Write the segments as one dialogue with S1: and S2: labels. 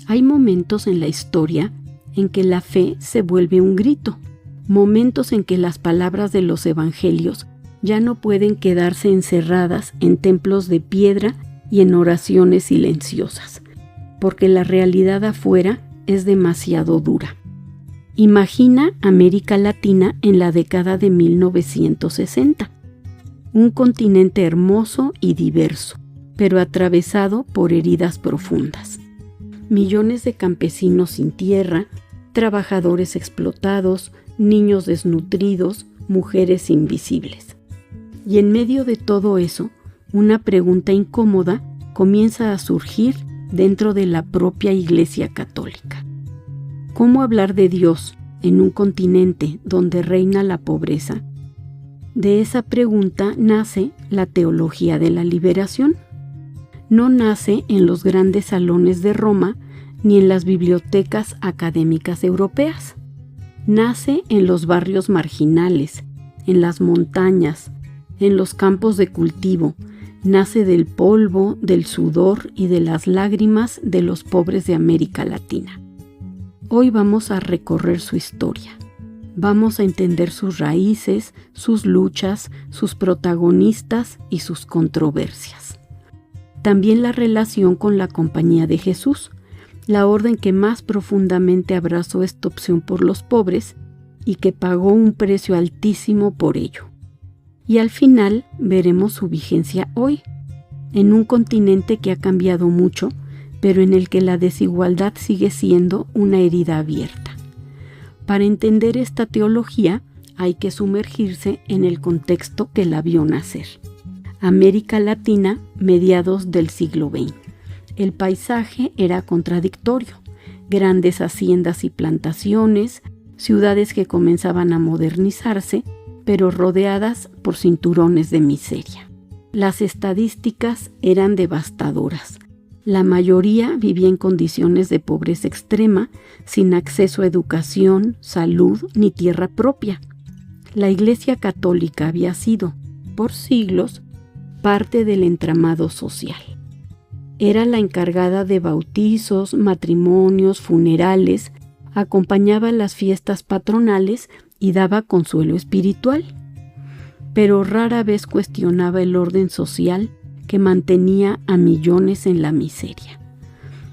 S1: Hay momentos en la historia en que la fe se vuelve un grito, momentos en que las palabras de los evangelios ya no pueden quedarse encerradas en templos de piedra y en oraciones silenciosas, porque la realidad afuera es demasiado dura. Imagina América Latina en la década de 1960, un continente hermoso y diverso, pero atravesado por heridas profundas. Millones de campesinos sin tierra, trabajadores explotados, niños desnutridos, mujeres invisibles. Y en medio de todo eso, una pregunta incómoda comienza a surgir dentro de la propia Iglesia Católica. ¿Cómo hablar de Dios en un continente donde reina la pobreza? De esa pregunta nace la teología de la liberación. No nace en los grandes salones de Roma ni en las bibliotecas académicas europeas. Nace en los barrios marginales, en las montañas, en los campos de cultivo. Nace del polvo, del sudor y de las lágrimas de los pobres de América Latina. Hoy vamos a recorrer su historia. Vamos a entender sus raíces, sus luchas, sus protagonistas y sus controversias. También la relación con la Compañía de Jesús, la orden que más profundamente abrazó esta opción por los pobres y que pagó un precio altísimo por ello. Y al final veremos su vigencia hoy, en un continente que ha cambiado mucho, pero en el que la desigualdad sigue siendo una herida abierta. Para entender esta teología hay que sumergirse en el contexto que la vio nacer. América Latina, mediados del siglo XX. El paisaje era contradictorio. Grandes haciendas y plantaciones, ciudades que comenzaban a modernizarse, pero rodeadas por cinturones de miseria. Las estadísticas eran devastadoras. La mayoría vivía en condiciones de pobreza extrema, sin acceso a educación, salud ni tierra propia. La Iglesia Católica había sido, por siglos, parte del entramado social. Era la encargada de bautizos, matrimonios, funerales, acompañaba las fiestas patronales y daba consuelo espiritual, pero rara vez cuestionaba el orden social que mantenía a millones en la miseria.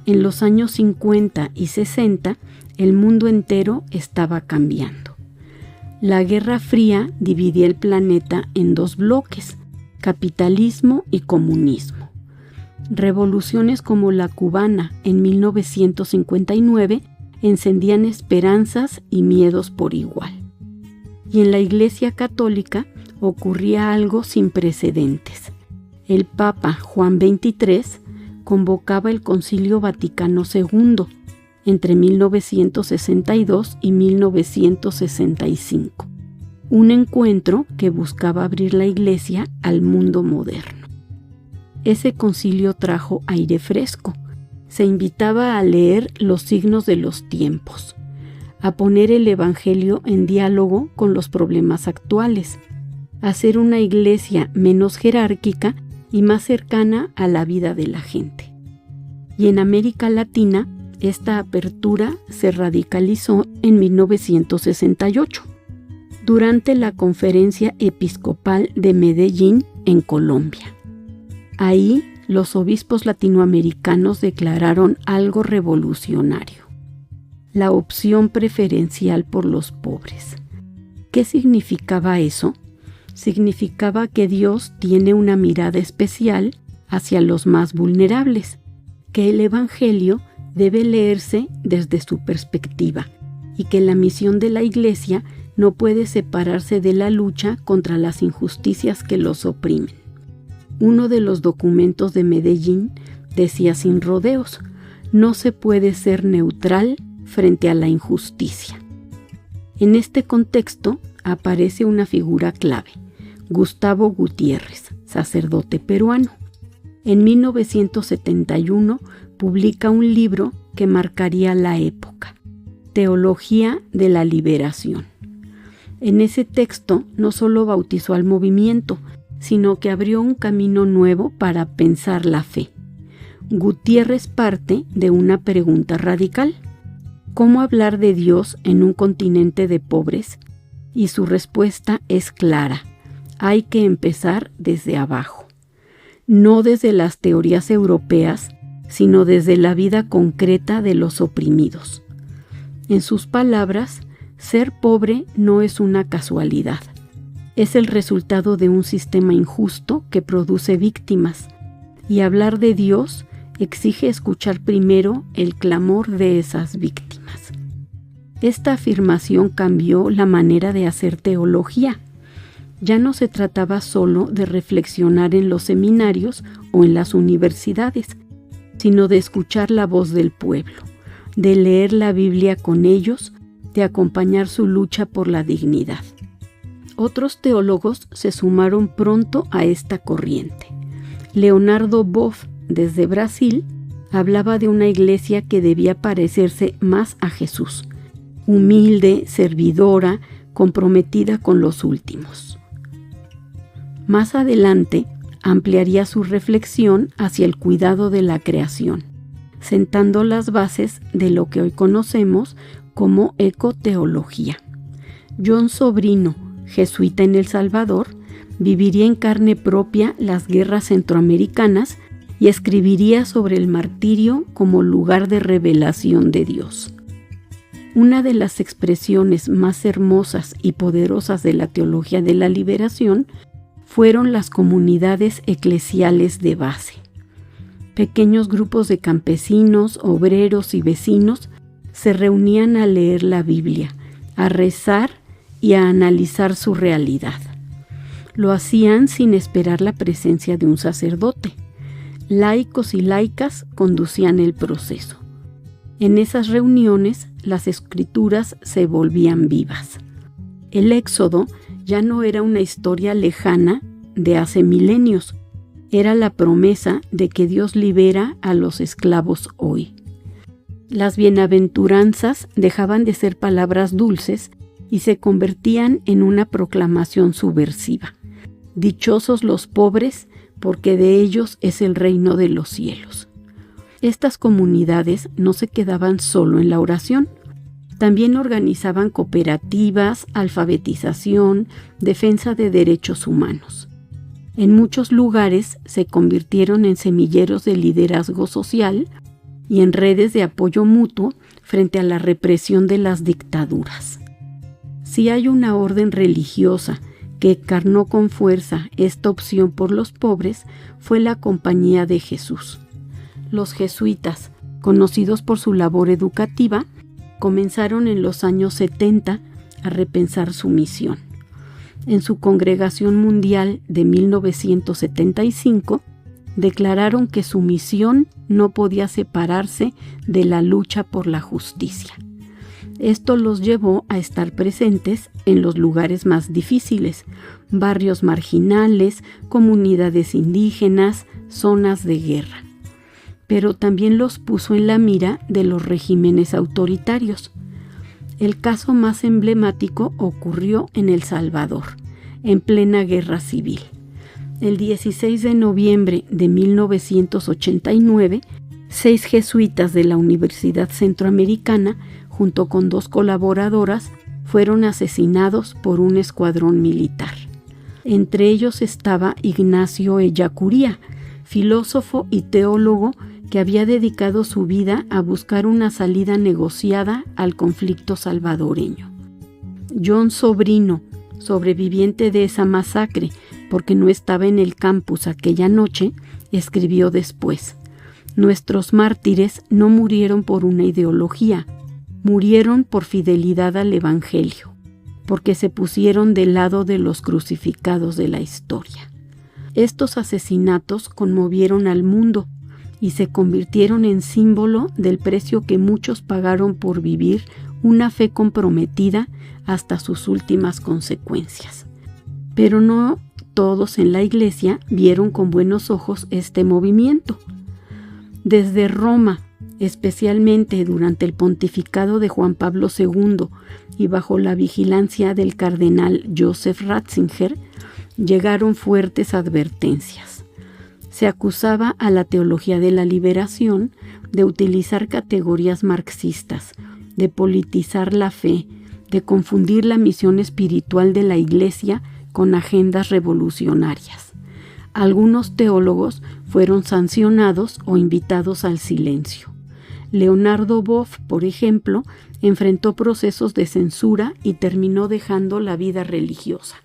S1: En los años 50 y 60, el mundo entero estaba cambiando. La Guerra Fría dividía el planeta en dos bloques, capitalismo y comunismo. Revoluciones como la cubana en 1959 encendían esperanzas y miedos por igual. Y en la Iglesia Católica ocurría algo sin precedentes. El Papa Juan XXIII convocaba el Concilio Vaticano II entre 1962 y 1965, un encuentro que buscaba abrir la Iglesia al mundo moderno. Ese concilio trajo aire fresco. Se invitaba a leer los signos de los tiempos, a poner el Evangelio en diálogo con los problemas actuales, a hacer una iglesia menos jerárquica y más cercana a la vida de la gente. Y en América Latina, esta apertura se radicalizó en 1968, durante la Conferencia Episcopal de Medellín, en Colombia. Ahí, los obispos latinoamericanos declararon algo revolucionario: la opción preferencial por los pobres. ¿Qué significaba eso? Significaba que Dios tiene una mirada especial hacia los más vulnerables, que el Evangelio debe leerse desde su perspectiva y que la misión de la Iglesia no puede separarse de la lucha contra las injusticias que los oprimen. Uno de los documentos de Medellín decía sin rodeos: no se puede ser neutral frente a la injusticia. En este contexto aparece una figura clave, Gustavo Gutiérrez, sacerdote peruano. En 1971 publica un libro que marcaría la época, Teología de la Liberación. En ese texto no solo bautizó al movimiento, sino que abrió un camino nuevo para pensar la fe, Gutiérrez parte de una pregunta radical: ¿cómo hablar de Dios en un continente de pobres? Y su respuesta es clara: hay que empezar desde abajo, no desde las teorías europeas, sino desde la vida concreta de los oprimidos. En sus palabras, ser pobre no es una casualidad, es el resultado de un sistema injusto que produce víctimas, y hablar de Dios exige escuchar primero el clamor de esas víctimas. Esta afirmación cambió la manera de hacer teología. Ya no se trataba solo de reflexionar en los seminarios o en las universidades, sino de escuchar la voz del pueblo, de leer la Biblia con ellos, de acompañar su lucha por la dignidad. Otros teólogos se sumaron pronto a esta corriente. Leonardo Boff, desde Brasil, hablaba de una iglesia que debía parecerse más a Jesús, humilde, servidora, comprometida con los últimos. Más adelante, ampliaría su reflexión hacia el cuidado de la creación, sentando las bases de lo que hoy conocemos como ecoteología. John Sobrino, jesuita en El Salvador, viviría en carne propia las guerras centroamericanas y escribiría sobre el martirio como lugar de revelación de Dios. Una de las expresiones más hermosas y poderosas de la teología de la liberación fueron las comunidades eclesiales de base. Pequeños grupos de campesinos, obreros y vecinos se reunían a leer la Biblia, a rezar y a analizar su realidad. Lo hacían sin esperar la presencia de un sacerdote. Laicos y laicas conducían el proceso. En esas reuniones, las escrituras se volvían vivas. El Éxodo ya no era una historia lejana de hace milenios, era la promesa de que Dios libera a los esclavos hoy. Las bienaventuranzas dejaban de ser palabras dulces y se convertían en una proclamación subversiva. Dichosos los pobres, porque de ellos es el reino de los cielos. Estas comunidades no se quedaban solo en la oración. También organizaban cooperativas, alfabetización, defensa de derechos humanos. En muchos lugares se convirtieron en semilleros de liderazgo social y en redes de apoyo mutuo frente a la represión de las dictaduras. Si hay una orden religiosa que encarnó con fuerza esta opción por los pobres, fue la Compañía de Jesús. Los jesuitas, conocidos por su labor educativa, comenzaron en los años 70 a repensar su misión. En su congregación mundial de 1975, declararon que su misión no podía separarse de la lucha por la justicia. Esto los llevó a estar presentes en los lugares más difíciles, barrios marginales, comunidades indígenas, zonas de guerra. Pero también los puso en la mira de los regímenes autoritarios. El caso más emblemático ocurrió en El Salvador, en plena guerra civil. El 16 de noviembre de 1989, 6 jesuitas de la Universidad Centroamericana, junto con 2 colaboradoras, fueron asesinados por un escuadrón militar. Entre ellos estaba Ignacio Ellacuría, filósofo y teólogo que había dedicado su vida a buscar una salida negociada al conflicto salvadoreño. John Sobrino, sobreviviente de esa masacre porque no estaba en el campus aquella noche, escribió después: «Nuestros mártires no murieron por una ideología, murieron por fidelidad al Evangelio, porque se pusieron del lado de los crucificados de la historia». Estos asesinatos conmovieron al mundo y se convirtieron en símbolo del precio que muchos pagaron por vivir una fe comprometida hasta sus últimas consecuencias. Pero no todos en la Iglesia vieron con buenos ojos este movimiento. Desde Roma, especialmente durante el pontificado de Juan Pablo II y bajo la vigilancia del cardenal Joseph Ratzinger, llegaron fuertes advertencias. Se acusaba a la teología de la liberación de utilizar categorías marxistas, de politizar la fe, de confundir la misión espiritual de la Iglesia con agendas revolucionarias. Algunos teólogos fueron sancionados o invitados al silencio. Leonardo Boff, por ejemplo, enfrentó procesos de censura y terminó dejando la vida religiosa.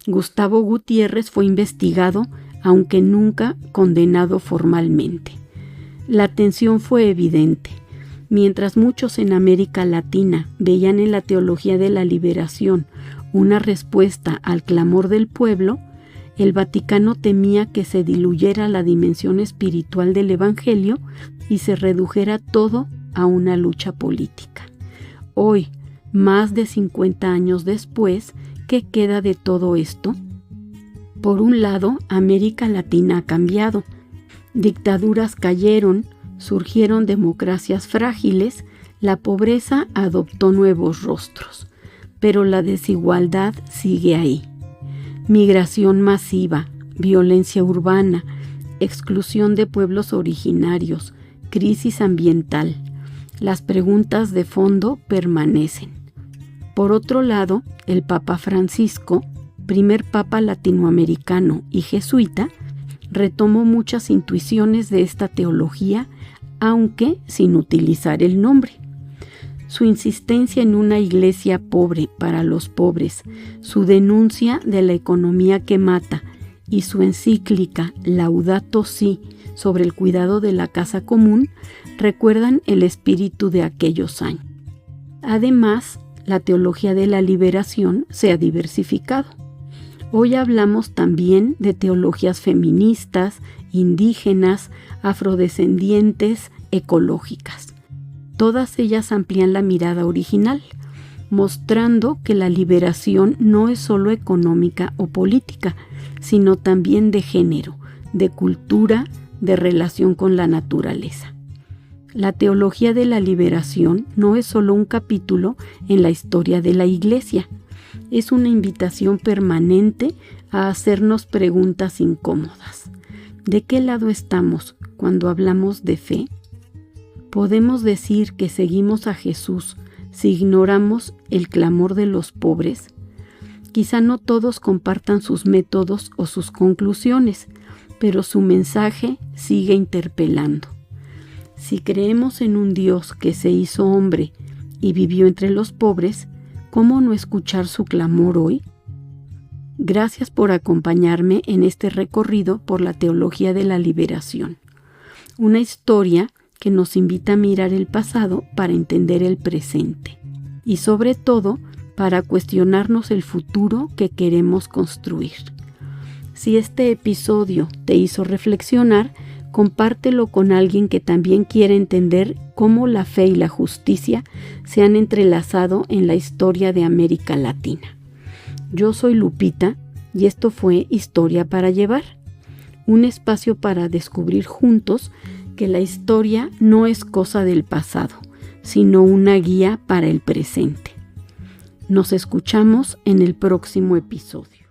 S1: Gustavo Gutiérrez fue investigado, aunque nunca condenado formalmente. La tensión fue evidente. Mientras muchos en América Latina veían en la teología de la liberación una respuesta al clamor del pueblo, el Vaticano temía que se diluyera la dimensión espiritual del Evangelio y se redujera todo a una lucha política. Hoy, más de 50 años después, ¿qué queda de todo esto? Por un lado, América Latina ha cambiado. Dictaduras cayeron, surgieron democracias frágiles, la pobreza adoptó nuevos rostros, pero la desigualdad sigue ahí. Migración masiva, violencia urbana, exclusión de pueblos originarios, crisis ambiental. Las preguntas de fondo permanecen. Por otro lado, el Papa Francisco, primer papa latinoamericano y jesuita, retomó muchas intuiciones de esta teología, aunque sin utilizar el nombre. Su insistencia en una iglesia pobre para los pobres, su denuncia de la economía que mata y su encíclica Laudato Si sobre el cuidado de la casa común recuerdan el espíritu de aquellos años. Además, la teología de la liberación se ha diversificado. Hoy hablamos también de teologías feministas, indígenas, afrodescendientes, ecológicas. Todas ellas amplían la mirada original, mostrando que la liberación no es solo económica o política, sino también de género, de cultura, de relación con la naturaleza. La teología de la liberación no es solo un capítulo en la historia de la Iglesia, es una invitación permanente a hacernos preguntas incómodas. ¿De qué lado estamos cuando hablamos de fe? ¿Podemos decir que seguimos a Jesús si ignoramos el clamor de los pobres? Quizá no todos compartan sus métodos o sus conclusiones, pero su mensaje sigue interpelando. Si creemos en un Dios que se hizo hombre y vivió entre los pobres, ¿cómo no escuchar su clamor hoy? Gracias por acompañarme en este recorrido por la teología de la liberación. Una historia que nos invita a mirar el pasado para entender el presente y sobre todo para cuestionarnos el futuro que queremos construir. Si este episodio te hizo reflexionar, compártelo con alguien que también quiere entender cómo la fe y la justicia se han entrelazado en la historia de América Latina. Yo soy Lupita y esto fue Historia para Llevar, un espacio para descubrir juntos que la historia no es cosa del pasado, sino una guía para el presente. Nos escuchamos en el próximo episodio.